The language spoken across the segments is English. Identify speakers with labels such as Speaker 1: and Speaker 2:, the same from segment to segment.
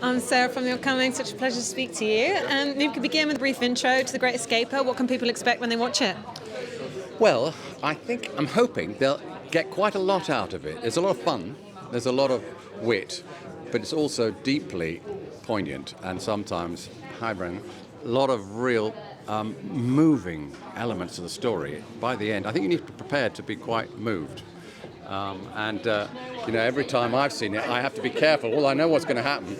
Speaker 1: I'm Sarah from The Upcoming. Such a pleasure to speak to you. And you could begin with a brief intro to The Great Escaper. What can people expect when they watch it?
Speaker 2: Well, I'm hoping they'll get quite a lot out of it. There's a lot of fun, there's a lot of wit, but it's also deeply poignant and sometimes highbrow. A lot of real moving elements of the story. By the end, I think you need to be prepared to be quite moved. Every time I've seen it, I have to be careful. Well, I know what's going to happen,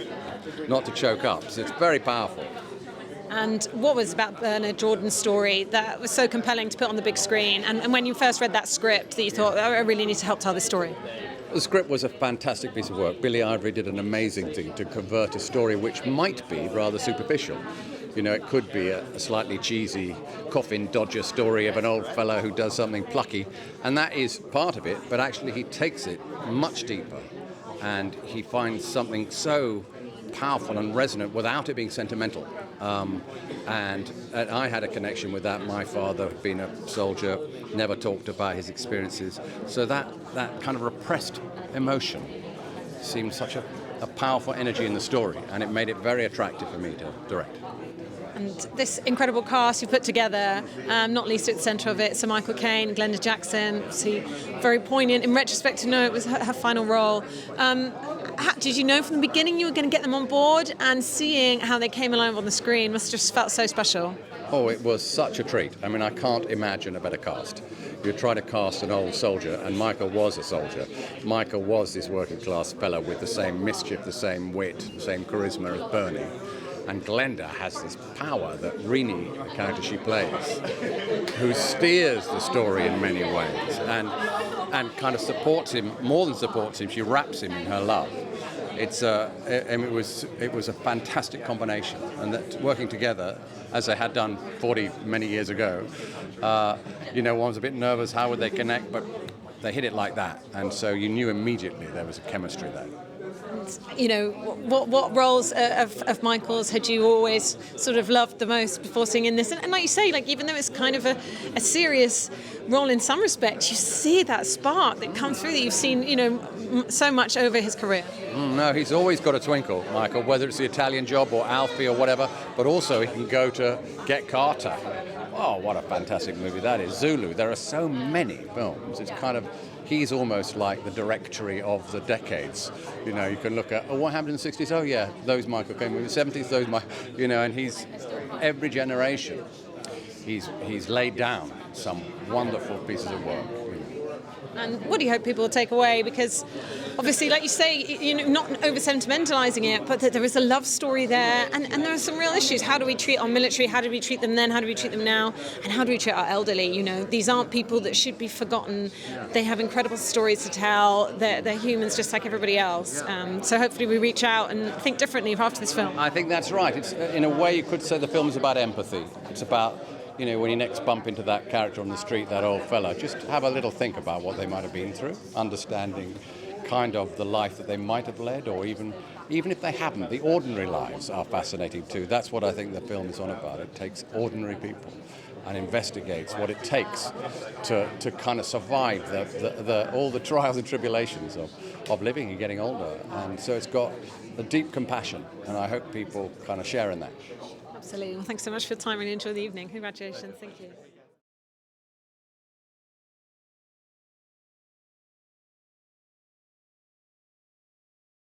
Speaker 2: not to choke up. So it's very powerful.
Speaker 1: And what was about Bernard Jordan's story that was so compelling to put on the big screen? And when you first read that script, that you thought, I really need to help tell this story?
Speaker 2: The script was a fantastic piece of work. Billy Ivory did an amazing thing to convert a story which might be rather superficial. It could be a slightly cheesy coffin dodger story of an old fellow who does something plucky, and that is part of it, but actually he takes it much deeper, and he finds something so powerful and resonant without it being sentimental. And I had a connection with that. My father, being a soldier, never talked about his experiences. So that kind of repressed emotion seemed such a powerful energy in the story, and it made it very attractive for me to direct.
Speaker 1: And this incredible cast you put together, not least at the centre of it, Sir Michael Caine, Glenda Jackson, obviously very poignant. In retrospect, to know it was her final role. Did you know from the beginning you were going to get them on board? And seeing how they came alive on the screen must have just felt so special.
Speaker 2: Oh, it was such a treat. I mean, I can't imagine a better cast. You try to cast an old soldier, and Michael was a soldier. Michael was this working class fellow with the same mischief, the same wit, the same charisma as Bernie. And Glenda has this power that Rini, the character she plays, who steers the story in many ways and kind of supports him, more than supports him, she wraps him in her love. It was a fantastic combination, and that working together, as they had done many years ago, one was a bit nervous, how would they connect, but they hit it like that, and so you knew immediately there was a chemistry there.
Speaker 1: What roles of Michael's had you always sort of loved the most before seeing in this? And like you say, even though it's kind of a serious role in some respects, you see that spark that comes through that you've seen, so much over his career.
Speaker 2: No, he's always got a twinkle, Michael, whether it's The Italian Job or Alfie or whatever, but also he can go to Get Carter. Oh, what a fantastic movie that is. Zulu. There are so many films. It's kind of, he's almost like the directory of the decades. You can look at, what happened in the 60s? Oh, yeah, those Michael Caine movies. 70s, those and he's, every generation, he's laid down some wonderful pieces of work.
Speaker 1: And what do you hope people will take away? Because obviously, like you say, not over-sentimentalising it, but that there is a love story there, and there are some real issues. How do we treat our military? How do we treat them then? How do we treat them now? And how do we treat our elderly? These aren't people that should be forgotten. They have incredible stories to tell. They're humans just like everybody else. So hopefully we reach out and think differently after this film.
Speaker 2: I think that's right. It's, in a way, you could say the film is about empathy. It's about, when you next bump into that character on the street, that old fella, just have a little think about what they might have been through, understanding kind of the life that they might have led, or even if they haven't, the ordinary lives are fascinating too. That's what I think the film is on about. It takes ordinary people and investigates what it takes to kind of survive all the trials and tribulations of living and getting older. And so it's got a deep compassion, and I hope people kind of share in that.
Speaker 1: Absolutely. Well, thanks so much for your time. Really enjoy the evening. Congratulations. Thank you.